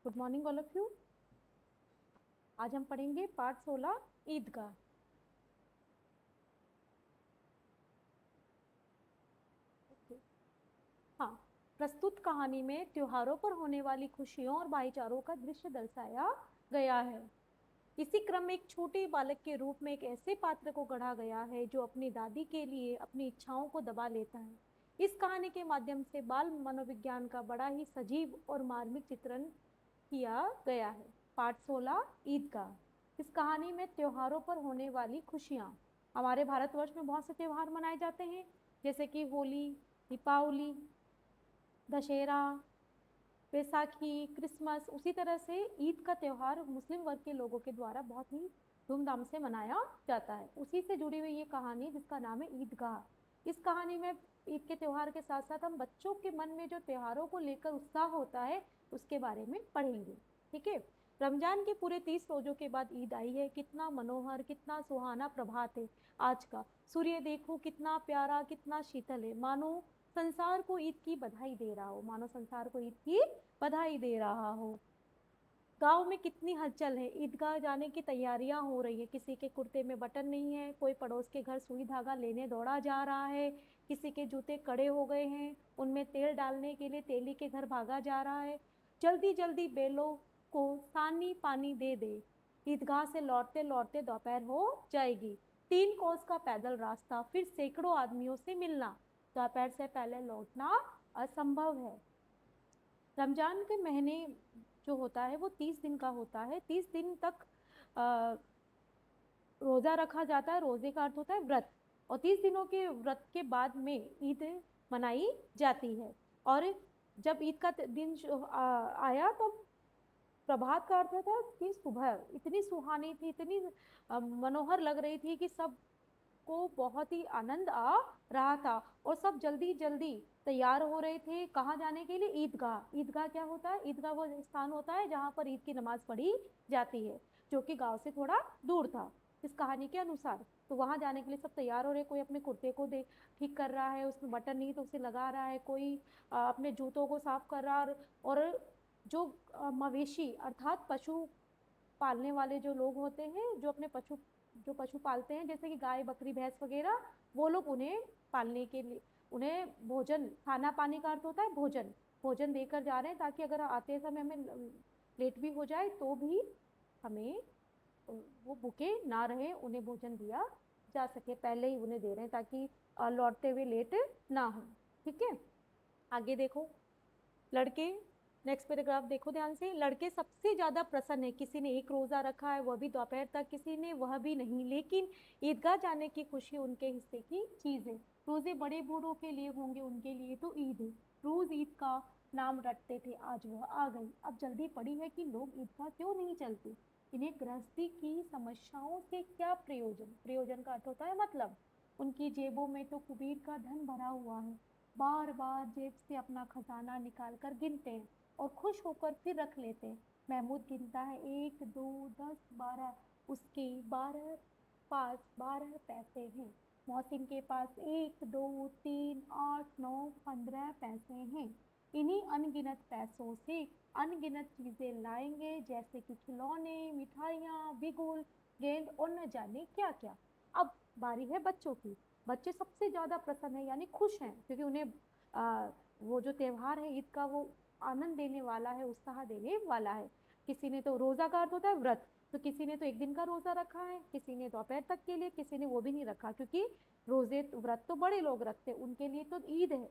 Good morning all of you. आज हम पढ़ेंगे पाठ 16 ईदगाह। हाँ, प्रस्तुत कहानी में त्योहारों पर होने वाली खुशियों और भाईचारों का दृश्य दर्शाया गया है। इसी क्रम में एक छोटे बालक के रूप में एक ऐसे पात्र को गढ़ा गया है जो अपनी दादी के लिए अपनी इच्छाओं को दबा लेता है। इस कहानी के माध्यम से बाल मनोविज्ञान का बड़ा ही सजीव और मार्मिक चित्रण किया गया है। पाठ 16 ईदगाह। इस कहानी में त्योहारों पर होने वाली खुशियां। हमारे भारतवर्ष में बहुत से त्योहार मनाए जाते हैं, जैसे कि होली, दीपावली, दशहरा, बैसाखी, क्रिसमस। उसी तरह से ईद का त्योहार मुस्लिम वर्ग के लोगों के द्वारा बहुत ही धूमधाम से मनाया जाता है। उसी से जुड़ी हुई ये कहानी जिसका नाम है ईदगाह। इस कहानी में ईद के त्योहार के साथ साथ हम बच्चों के मन में जो त्योहारों को लेकर उत्साह होता है उसके बारे में पढ़ेंगे। ठीक है। रमजान के पूरे 30 रोजों के बाद ईद आई है। कितना मनोहर, कितना सुहाना प्रभात है आज का। सूर्य देखो कितना प्यारा, कितना शीतल है, मानो संसार को ईद की बधाई दे रहा हो, मानो संसार को ईद की बधाई दे रहा हो। गांव में कितनी हलचल है। ईदगाह जाने की तैयारियां हो रही है। किसी के कुर्ते में बटन नहीं है, कोई पड़ोस के घर सुई धागा लेने दौड़ा जा रहा है, किसी के जूते कड़े हो गए हैं, उनमें तेल डालने के लिए तेली के घर भागा जा रहा है। जल्दी जल्दी बेलों को सानी पानी दे दे, ईदगाह से लौटते लौटते दोपहर हो जाएगी। 3 कोस का पैदल रास्ता, फिर सैकड़ों आदमियों से मिलना, दोपहर से पहले लौटना असंभव है। रमजान के महीने जो होता है वो 30 दिन का होता है। 30 दिन तक आ, रोजा रखा जाता है। रोजे का अर्थ होता है व्रत। और 30 दिनों के व्रत के बाद में ईद मनाई जाती है। और जब ईद का दिन आया तो प्रभात का अर्थ होता है कि सुबह इतनी सुहानी थी, इतनी मनोहर लग रही थी कि सब को बहुत ही आनंद आ रहा था। और सब जल्दी जल्दी तैयार हो रहे थे कहाँ जाने के लिए? ईदगाह। ईदगाह क्या होता है? ईदगाह वो स्थान होता है जहाँ पर ईद की नमाज पढ़ी जाती है, जो कि गांव से थोड़ा दूर था इस कहानी के अनुसार। तो वहां जाने के लिए सब तैयार हो रहे। कोई अपने कुर्ते को दे ठीक कर रहा है, उसमें बटन नहीं तो उसे लगा रहा है। कोई अपने जूतों को साफ कर रहा है। और जो मवेशी अर्थात पशु पालने वाले जो लोग होते हैं, जो पशु पालते हैं, जैसे कि गाय, बकरी, भैंस वगैरह, वो लोग उन्हें पालने के लिए उन्हें भोजन, खाना पानी का अर्थ होता है भोजन, भोजन देकर जा रहे हैं, ताकि अगर आते समय हमें लेट भी हो जाए तो भी हमें वो भूखे ना रहे, उन्हें भोजन दिया जा सके। पहले ही उन्हें दे रहे हैं ताकि लौटते हुए लेट ना हो। ठीक है, आगे देखो। लड़के, नेक्स्ट पैराग्राफ देखो ध्यान से। लड़के सबसे ज्यादा प्रसन्न है। किसी ने एक रोजा रखा है, वह भी दोपहर तक, किसी ने वह भी नहीं, लेकिन ईदगाह जाने की खुशी उनके हिस्से की चीज है। रोजे बड़े बूढ़ों के लिए होंगे, उनके लिए तो ईद है। रोज ईद का नाम रटते थे, आज वह आ गई। अब जल्दी पड़ी है कि लोग ईदगाह क्यों नहीं चलते। इन्हें गृहस्थी की समस्याओं से क्या प्रयोजन? प्रयोजन का अर्थ होता है मतलब। उनकी जेबों में तो कुबेर का धन भरा हुआ है। बार बार जेब से अपना खजाना निकाल कर गिनते हैं और खुश होकर फिर रख लेते हैं। महमूद गिनता है, 1 2 10 12। उसके 12 पास 12 पैसे हैं। मोहसिन के पास 1 2 3 8 9 15 पैसे हैं। इन्हीं अनगिनत पैसों से अनगिनत चीजें लाएंगे, जैसे कि खिलौने, मिठाइयाँ, बिगुल, गेंद और न जाने क्या क्या। अब बारी है बच्चों की। बच्चे सबसे ज्यादा प्रसन्न है, यानी खुश हैं, क्योंकि उन्हें वो जो त्योहार है ईद का, वो आनंद देने वाला है, उत्साह देने वाला है। किसी ने तो, रोजा का अर्थ होता है व्रत, तो किसी ने तो एक दिन का रोजा रखा है, किसी ने दोपहर तक के लिए, किसी ने वो भी नहीं रखा, क्योंकि रोजे व्रत तो बड़े लोग रखते हैं, उनके लिए तो ईद है,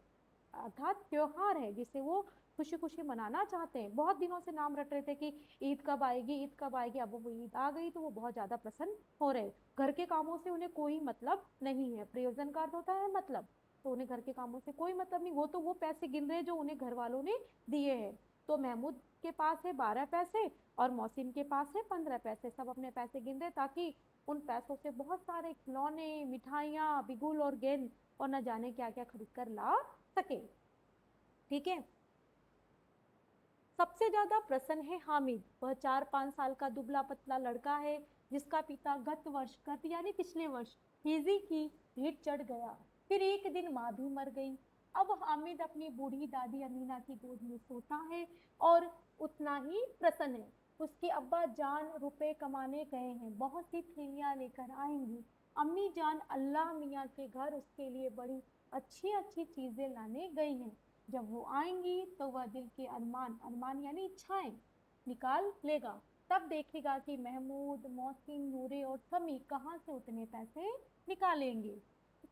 अर्थात त्योहार है जिसे वो खुशी खुशी मनाना चाहते हैं। बहुत दिनों से नाम रट रहे थे कि ईद कब आएगी, ईद कब आएगी। अब वो ईद आ गई तो वो बहुत ज्यादा प्रसन्न हो रहे। घर के कामों से उन्हें कोई मतलब नहीं है। प्रयोजन का अर्थ होता है मतलब। तो उन्हें घर के कामों से कोई मतलब नहीं, वो तो वो पैसे गिन रहे हैं जो उन्हें घर वालों ने दिए हैं। तो महमूद के पास है 12 पैसे और मौसिम के पास है 15 पैसे। सब अपने पैसे गिन रहे ताकि उन पैसों से बहुत सारे खिलौने, मिठाइयाँ, बिगुल और गेंद और न जाने क्या क्या खरीद कर ला सके। ठीक है। सबसे ज्यादा प्रसन्न है हामिद। वह 4 5 साल का दुबला पतला लड़का है, जिसका पिता गत यानी पिछले वर्ष हिजी की भेंट चढ़ गया। फिर एक दिन माँ भी मर गई। अब हामिद अपनी बूढ़ी दादी अमीना की गोद में सोता है और उतना ही प्रसन्न है। उसके अब्बा जान रुपए कमाने गए हैं, बहुत सी थैलियां लेकर आएंगी। अम्मी जान अल्लाह मियाँ के घर उसके लिए बड़ी अच्छी अच्छी चीजें लाने गई हैं। जब वो आएंगी तो वह दिल के अरमान, अरमान यानी इच्छाएं, निकाल लेगा। तब देखेगा कि महमूद, मोहसिन, नूरे और समी कहाँ से उतने पैसे निकालेंगे।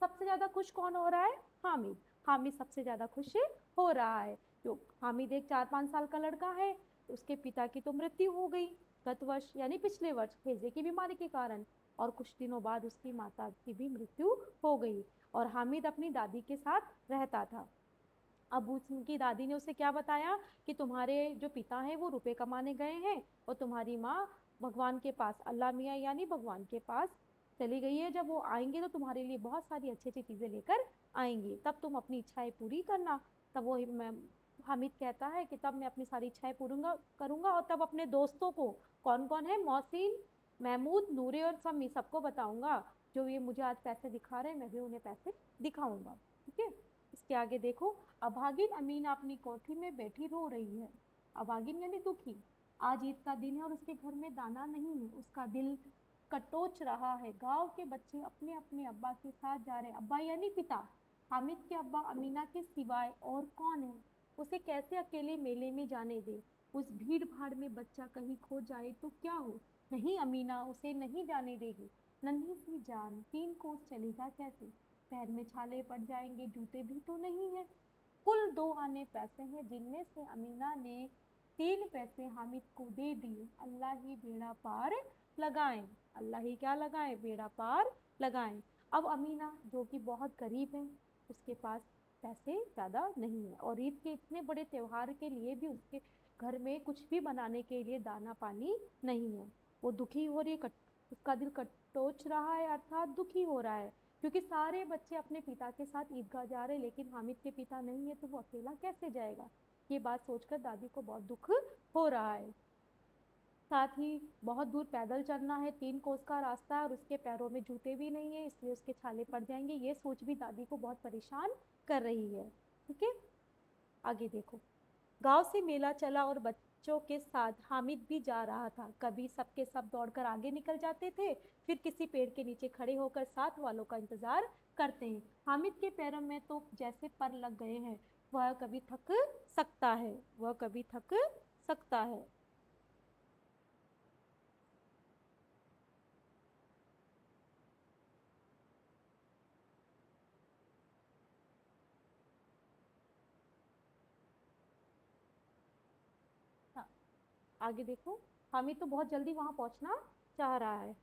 सबसे ज्यादा खुश कौन हो रहा है? हामिद। हामिद सबसे ज्यादा खुश हो रहा है। जो हामिद एक 4-5 साल का लड़का है, उसके पिता की तो मृत्यु हो गई गत वर्ष यानी पिछले वर्ष हैजे की बीमारी के कारण, और कुछ दिनों बाद उसकी माता की भी मृत्यु हो गई। और हामिद अपनी दादी के साथ रहता था। अब उसकी दादी ने उसे क्या बताया कि तुम्हारे जो पिता हैं वो रुपए कमाने गए हैं और तुम्हारी माँ भगवान के पास, अल्लाह मियाँ यानी भगवान के पास चली गई है। जब वो आएंगे तो तुम्हारे लिए बहुत सारी अच्छी अच्छी चीजें लेकर आएंगी, तब तुम अपनी इच्छाएं पूरी करना। तब वो हामिद कहता है कि तब मैं अपनी सारी इच्छाएं पूरूंगा करूंगा, और तब अपने दोस्तों को, कौन कौन है, मोहसिन, महमूद, नूरे और समी, सबको बताऊंगा जो ये मुझे आज पैसे दिखा रहे हैं, मैं भी उन्हें पैसे दिखाऊंगा। ठीक है। इसके आगे देखो, अभागिन अमीना अपनी कोठी में बैठी रो रही है। अभागिन यानी दुखी। आज ईद का दिन है और उसके घर में दाना नहीं है। उसका दिल कटोच रहा है। गांव के बच्चे अपने अपने अब्बा के साथ जा रहे हैं। अब्बा यानी पिता। हामिद के अब्बा अमीना के सिवाय और कौन है? उसे कैसे अकेले मेले में जाने दे? उस भीड़ भाड़ में बच्चा कहीं खो जाए तो क्या हो? नहीं, अमीना उसे नहीं जाने देगी। नन्ही सी जान 3 कोस चलेगा कैसे? पैर में छाले पड़ जाएंगे, जूते भी तो नहीं है। कुल 2 आने पैसे हैं, जिनमें से अमीना ने 3 पैसे हामिद को दे दिए। अल्लाह ही बेड़ा पार लगाए। अल्लाह ही क्या लगाए? बेड़ा पार लगाए। अब अमीना जो कि बहुत गरीब है, उसके पास पैसे ज्यादा नहीं है, और ईद के इतने बड़े त्योहार के लिए भी उसके घर में कुछ भी बनाने के लिए दाना पानी नहीं है। वो दुखी हो रही है, उसका दिल कटोच रहा है, अर्थात दुखी हो रहा है, क्योंकि सारे बच्चे अपने पिता के साथ ईदगाह जा रहे हैं, लेकिन हामिद के पिता नहीं है तो वो अकेला कैसे जाएगा? ये बात सोचकर दादी को बहुत दुख हो रहा है। साथ ही बहुत दूर पैदल चलना है, 3 कोस का रास्ता है, और उसके पैरों में जूते भी नहीं है, इसलिए उसके छाले पड़ जाएंगे। ये सोच भी दादी को बहुत परेशान कर रही है। ठीक है। आगे देखो, गांव से मेला चला और बच्चों के साथ हामिद भी जा रहा था। कभी सबके सब दौड़कर आगे निकल जाते थे, फिर किसी पेड़ के नीचे खड़े होकर साथ वालों का इंतजार करते हैं। हामिद के पैरों में तो जैसे पर लग गए हैं। वह कभी थक सकता है, वह कभी थक सकता है। हाँ, आगे देखो, हामिद तो बहुत जल्दी वहां पहुंचना चाह रहा है।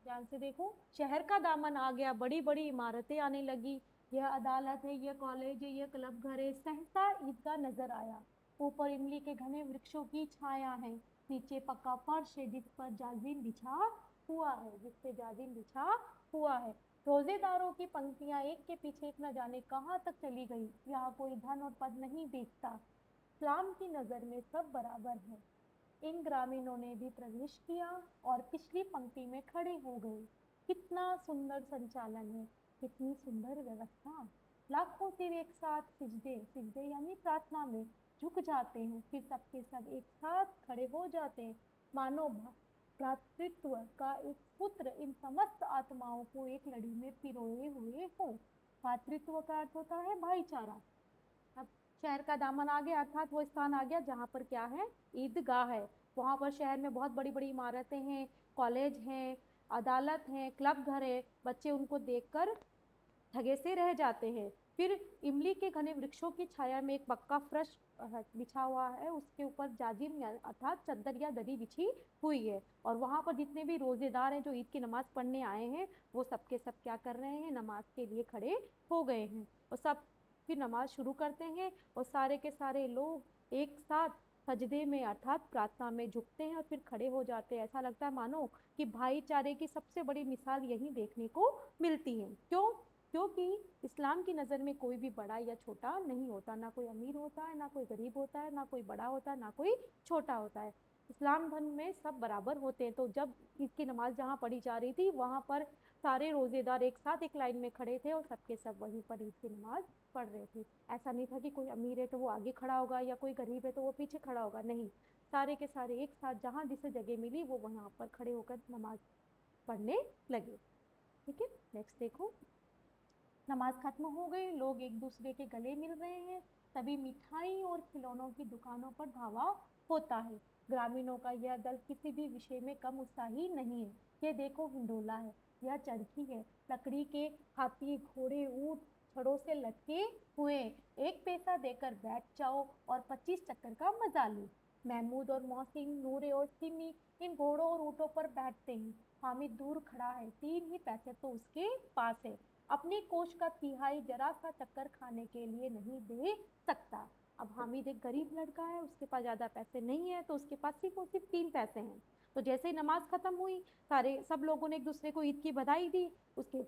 ध्यान से देखो, शहर का दामन आ गया, बड़ी बड़ी इमारतें आने लगी। यह अदालत है, यह कॉलेज है, यह क्लब घर है। सहसा ईदगाह नजर आया। ऊपर इमली के घने वृक्षों की छाया है। नीचे पक्का फर्श है जिस पर जाजिम बिछा हुआ है, जिससे जाजिम बिछा हुआ है। रोजेदारों की पंक्तियां एक के पीछे एक न जाने कहाँ तक चली गई। यहाँ कोई धन और पद नहीं देखता। इस्लाम की नजर में सब बराबर है। इन ग्रामीणों ने भी प्रवेश किया और पिछली पंक्ति में खड़े हो गए। कितना सुंदर संचालन है, कितनी सुंदर व्यवस्था। लाखों सिर एक साथ सिजदे, सिजदे यानी प्रार्थना में झुक जाते हैं, फिर सबके सब एक साथ खड़े हो जाते हैं, मानो भ्रातृत्व का एक पुत्र इन समस्त आत्माओं को एक लड़ी में पिरोए हुए हो। भातृत्व का अर्थ होता है भाईचारा। अब शहर का दामन आ गया, अर्थात वो स्थान आ गया जहां पर क्या है? ईदगाह है। वहां पर शहर में बहुत बड़ी बड़ी इमारतें हैं, कॉलेज हैं, अदालत हैं, क्लब घर है। बच्चे उनको देखकर ठगे से रह जाते हैं। फिर इमली के घने वृक्षों की छाया में एक पक्का फर्श बिछा हुआ है, उसके ऊपर जाजिम अर्थात चादर या दरी बिछी हुई है, और वहां पर जितने भी रोजेदार हैं जो ईद की नमाज पढ़ने आए हैं, वो सबके सब क्या कर रहे हैं? नमाज के लिए खड़े हो गए हैं। और सब फिर नमाज शुरू करते हैं, और सारे के सारे लोग एक साथ सजदे में अर्थात प्रार्थना में झुकते हैं और फिर खड़े हो जाते हैं। ऐसा लगता है मानो कि भाईचारे की सबसे बड़ी मिसाल यही देखने को मिलती है। क्यों? क्योंकि इस्लाम की नज़र में कोई भी बड़ा या छोटा नहीं होता, ना कोई अमीर होता है, ना कोई गरीब होता है, ना कोई बड़ा होता है, ना कोई छोटा होता है। इस्लाम धर्म में सब बराबर होते हैं। तो जब ईद की नमाज जहाँ पढ़ी जा रही थी, वहां पर सारे रोजेदार एक साथ एक लाइन में खड़े थे और सबके सब वहीं पर ईद की नमाज पढ़ रहे थे। ऐसा नहीं था कि कोई अमीर है तो वो आगे खड़ा होगा या कोई गरीब है तो वो पीछे खड़ा होगा, नहीं, सारे के सारे एक साथ जहां जिसे जगह मिली वो वहां पर खड़े होकर नमाज पढ़ने लगे। ठीक है, नेक्स्ट देखो। नमाज खत्म हो गई, लोग एक दूसरे के गले मिल रहे हैं, तभी मिठाई और खिलौनों की दुकानों पर धावा होता है। ग्रामीणों का यह दल किसी भी विषय में कम उत्साही नहीं है। ये देखो हिंडोला है, यह चरखी है, लकड़ी के हाथी घोड़े ऊंट छड़ों से लटके हुए, एक पैसा देकर बैठ जाओ और 25 चक्कर का मजा लो। महमूद और मोहसिन, नूरे और सिमी इन घोड़ों और ऊँटों पर बैठते हैं। हामिद दूर खड़ा है, 3 ही पैसे तो उसके पास है, अपनी कोष का तिहाई जरा सा चक्कर खाने के लिए नहीं दे सकता। अब हामिद एक गरीब लड़का है, उसके पास ज्यादा पैसे नहीं है, तो उसके पास सिर्फ और सिर्फ 3 पैसे हैं। तो जैसे ही नमाज खत्म हुई, सारे सब लोगों ने एक दूसरे को ईद की बधाई दी। उसके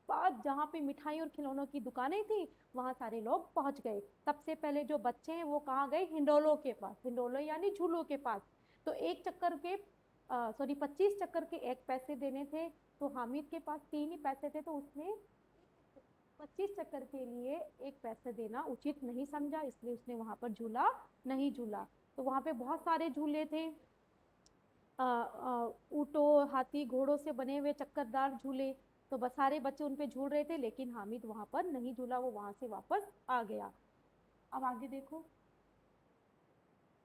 बाद जहाँ पे मिठाई और खिलौनों की दुकानें थी वहां सारे लोग पहुंच गए। सबसे पहले जो बच्चे हैं वो कहाँ गए, हिंडोलों के पास, हिंडोलो यानी झूलों के पास। तो एक चक्कर के सॉरी 25 चक्कर के 1 पैसे देने थे, तो हामिद के पास 3 ही पैसे थे, तो उसने 25 चक्कर के लिए 1 पैसे देना उचित नहीं समझा, इसलिए उसने वहां पर झूला नहीं झूला। तो वहां पे बहुत सारे झूले थे, ऊँटों हाथी घोड़ों से बने हुए चक्करदार झूले। तो बस सारे बच्चे उन पे झूल रहे थे, लेकिन हामिद वहां पर नहीं झूला, वो वहां से वापस आ गया। अब आगे देखो।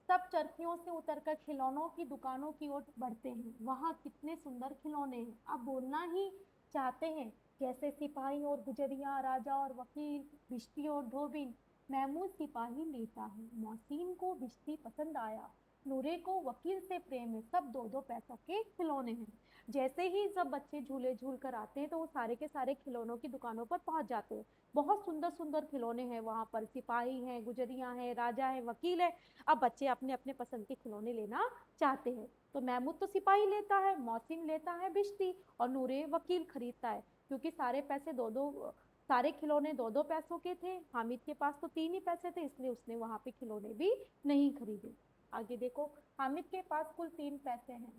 सब चरखियों से उतरकर खिलौनों की दुकानों की ओर बढ़ते हैं। वहां कितने सुंदर खिलौने हैं, अब बोलना ही चाहते हैं, जैसे सिपाही और गुजरिया, राजा और वकील, भिश्ती और धोबिन। महमूद सिपाही लेता है, मोहसिन को भिश्ती पसंद आया, नूरे को वकील से प्रेम है, सब 2-2 पैसों के खिलौने हैं। जैसे ही सब बच्चे झूले झूल कर आते हैं तो वो सारे के सारे खिलौनों की दुकानों पर पहुंच जाते हैं। बहुत सुंदर सुंदर खिलौने हैं वहां पर, सिपाही हैं, गुजरिया हैं, राजा है, वकील है। अब बच्चे अपने अपने पसंद के खिलौने लेना चाहते हैं। तो महमूद तो सिपाही लेता है, मोहसिन लेता है भिश्ती, और नूरे वकील खरीदता है। क्योंकि सारे पैसे दो दो सारे खिलौने 2-2 पैसों के थे, हामिद के पास तो 3 ही पैसे थे, इसलिए उसने वहां पे खिलौने भी नहीं खरीदे। आगे देखो। हामिद के पास कुल 3 पैसे हैं,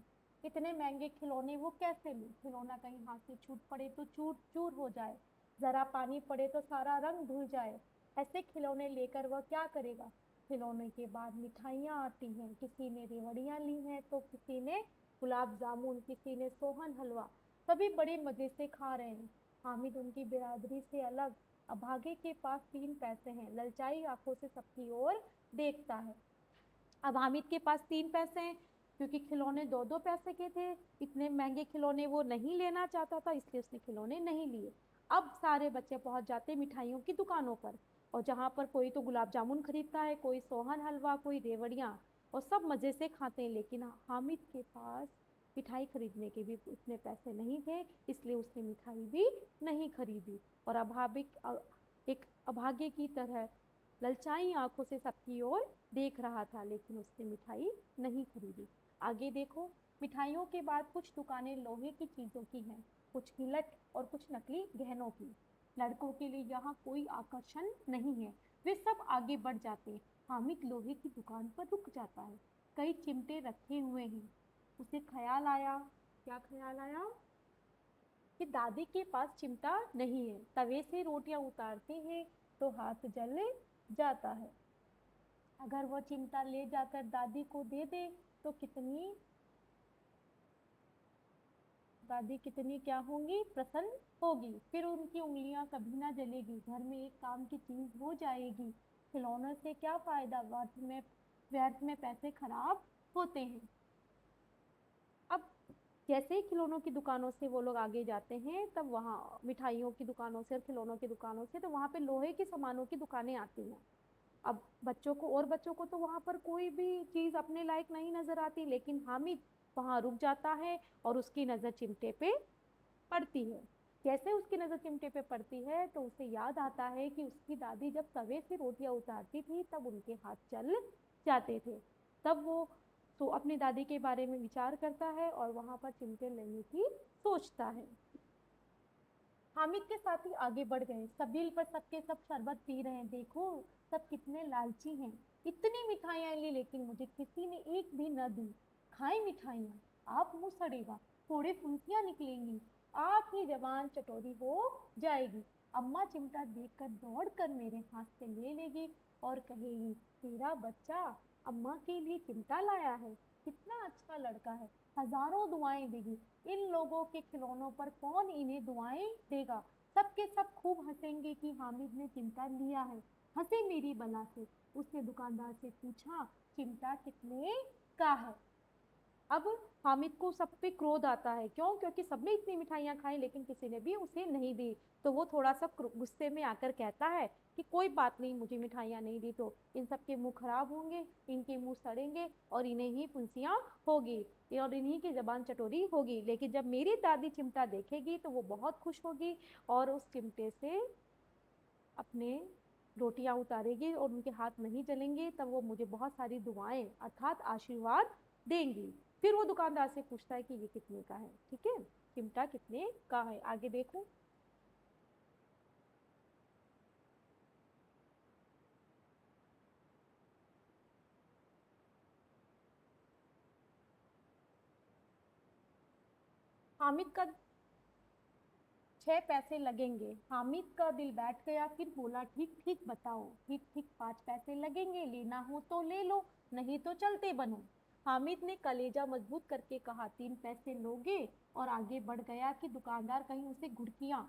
इतने महंगे खिलौने वो कैसे ले, खिलौना कहीं हाथ से छूट पड़े तो चूर चूर हो जाए, जरा पानी पड़े तो सारा रंग धुल जाए, ऐसे खिलौने लेकर वह क्या करेगा। खिलौने के बाद मिठाइयाँ आती हैं, किसी ने रेवड़ियाँ ली हैं तो किसी ने गुलाब जामुन, किसी ने सोहन हलवा, सभी बड़े मजे से खा रहे हैं। हामिद उनकी बिरादरी से अलग, अभागे के पास 3 पैसे हैं, ललचाई आंखों से सबकी ओर देखता है। अब हामिद के पास 3 पैसे हैं, क्योंकि खिलौने 2-2 पैसे के थे, इतने महंगे खिलौने वो नहीं लेना चाहता था, इसलिए उसने खिलौने नहीं लिए। अब सारे बच्चे पहुंच जाते मिठाइयों की दुकानों पर, और जहां पर कोई तो गुलाब जामुन खरीदता है, कोई सोहन हलवा, कोई रेवड़ियाँ, और सब मजे से खाते हैं। लेकिन हामिद के पास मिठाई खरीदने के भी उतने पैसे नहीं थे, इसलिए उसने मिठाई भी नहीं खरीदी, और एक अभागे की तरह ललचाई आंखों से सबकी ओर देख रहा था, लेकिन उसने मिठाई नहीं खरीदी। आगे देखो। मिठाइयों के बाद कुछ दुकानें लोहे की चीजों की हैं, कुछ गिलट और कुछ नकली गहनों की। लड़कों के लिए यहाँ कोई आकर्षण नहीं है, वे सब आगे बढ़ जाते हैं। हामिद लोहे की दुकान पर रुक जाता है, कई चिमटे रखे हुए हैं। उसे ख्याल आया, क्या ख्याल आया, कि दादी के पास चिमटा नहीं है, तवे से रोटियां उतारते हैं तो हाथ जल जाता है। अगर वो चिमटा ले जाकर दादी को दे दे तो दादी कितनी क्या होंगी, प्रसन्न होगी, फिर उनकी उंगलियां कभी ना जलेगी, घर में एक काम की चीज हो जाएगी। खिलौनों से क्या फायदा, व्यर्थ में पैसे खराब होते हैं। अब जैसे ही खिलौनों की दुकानों से वो लोग आगे जाते हैं, तब वहाँ मिठाइयों की दुकानों से और खिलौनों की दुकानों से, तो वहां पे लोहे के सामानों की दुकानें आती हैं। अब बच्चों को तो वहां पर कोई भी चीज अपने लायक नहीं नजर आती, लेकिन हामिद वहां रुक जाता है और उसकी नजर चिमटे पे पड़ती है। जैसे उसकी नजर चिमटे पे पड़ती है तो उसे याद आता है कि उसकी दादी जब तवे से रोटियां उतारती थी तब उनके हाथ जल जाते थे। तब वो तो अपनी दादी के बारे में विचार करता है और वहां पर चिमटे लेने की सोचता है। हामिद के साथी आगे बढ़ गए, सबील पर सबके सब शरबत पी रहे हैं। देखो, सब कितने लालची हैं, इतनी मिठाइयां ली लेकिन मुझे किसी ने एक भी न दी। खाए मिठाइयां, आप मुंह सड़ेगा, थोड़े फुंसियां निकलेंगी, आपकी जबान चटोरी हो जाएगी। अम्मा चिमटा देखकर दौड़कर मेरे हाथ से ले लेगी और कहेगी, तेरा बच्चा अम्मा के लिए चिमटा लाया है, कितना अच्छा लड़का है, हजारों दुआएं देगी। इन लोगों के खिलौनों पर कौन इन्हें दुआएं देगा। सबके सब खूब हंसेंगे कि हामिद ने चिमटा लिया है। हंसे मेरी बला से। उसने दुकानदार से पूछा, चिमटा कितने का है। अब हामिद को सब पे क्रोध आता है। क्यों? क्योंकि सबने इतनी मिठाइयां खाई लेकिन किसी ने भी उसे नहीं दी। तो वो थोड़ा सा गुस्से में आकर कहता है कि कोई बात नहीं, मुझे मिठाइयां नहीं दी तो इन सब के मुंह खराब होंगे, इनके मुंह सड़ेंगे और इन्हें ही फुंसियां होगी और इन्हीं की जबान चटोरी होगी। लेकिन जब मेरी दादी चिमटा देखेगी तो वो बहुत खुश होगी और उस चिमटे से अपने रोटियां उतारेगी और उनके हाथ नहीं जलेंगे। तब वो मुझे बहुत सारी दुआएं अर्थात आशीर्वाद देंगी। फिर वो दुकानदार से पूछता है कि ये कितने का है। ठीक है, चिमटा कितने का है, आगे देखो। हामिद का 6 पैसे लगेंगे। हामिद का दिल बैठ गया। फिर बोला, ठीक ठीक बताओ, ठीक ठीक 5 पैसे लगेंगे, लेना हो तो ले लो, नहीं तो चलते बनो। हामिद ने कलेजा मजबूत करके कहा, 3 पैसे लोगे, और आगे बढ़ गया कि दुकानदार कहीं उसे घुड़कियां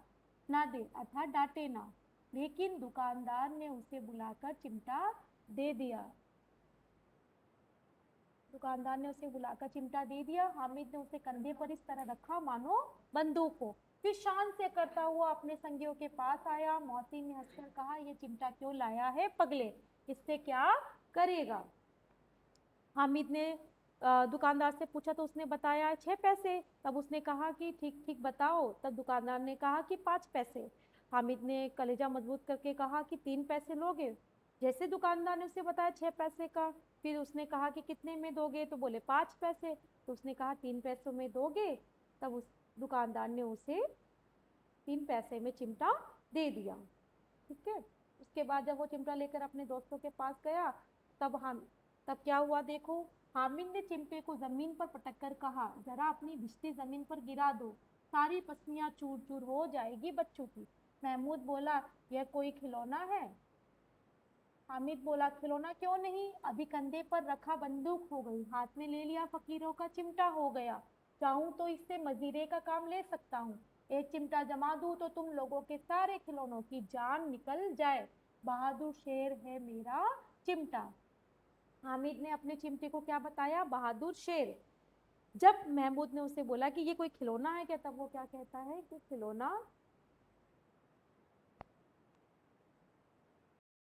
ना दे अर्थात डांटे ना। लेकिन दुकानदार ने उसे बुलाकर चिमटा दे दिया। दुकानदार ने उसे बुलाकर चिमटा दे दिया। हामिद ने उसे कंधे पर इस तरह रखा मानो बंदूक हो। फिर शान से करता हुआ अपने संगियों के पास आया। मौसी ने हंसकर कहा, ये चिमटा क्यों लाया है पगले, इससे क्या करेगा। हामिद ने दुकानदार से पूछा तो उसने बताया 6 पैसे। तब उसने कहा कि ठीक ठीक बताओ। तब दुकानदार ने कहा कि 5 पैसे। हामिद ने कलेजा मजबूत करके कहा कि 3 पैसे लोगे। जैसे दुकानदार ने उसे बताया 6 पैसे का, फिर उसने कहा कि कितने में दोगे, तो बोले 5 पैसे। तो उसने कहा 3 पैसों में दोगे। तब उस दुकानदार ने उसे 3 पैसे में चिमटा दे दिया। ठीक है। उसके बाद जब वो चिमटा लेकर अपने दोस्तों के पास गया, तब हम तब क्या हुआ देखो। हामिद ने चिमटे को जमीन पर पटक कर कहा, जरा अपनी भिश्ती जमीन पर गिरा दो, सारी पसलियां चूर चूर हो जाएगी बच्चों की। महमूद बोला, यह कोई खिलौना है। हामिद बोला, खिलौना क्यों नहीं, अभी कंधे पर रखा बंदूक हो गई, हाथ में ले लिया फकीरों का चिमटा हो गया। चाहूं तो इससे मजीरे का काम ले सकता हूँ। एक चिमटा जमा दूं तो तुम लोगों के सारे खिलौनों की जान निकल जाए। बहादुर शेर है मेरा चिमटा। हामिद ने अपने चिमटे को क्या बताया, बहादुर शेर। जब महमूद ने उसे बोला कि ये कोई खिलौना है क्या, तब वो क्या कहता है कि खिलौना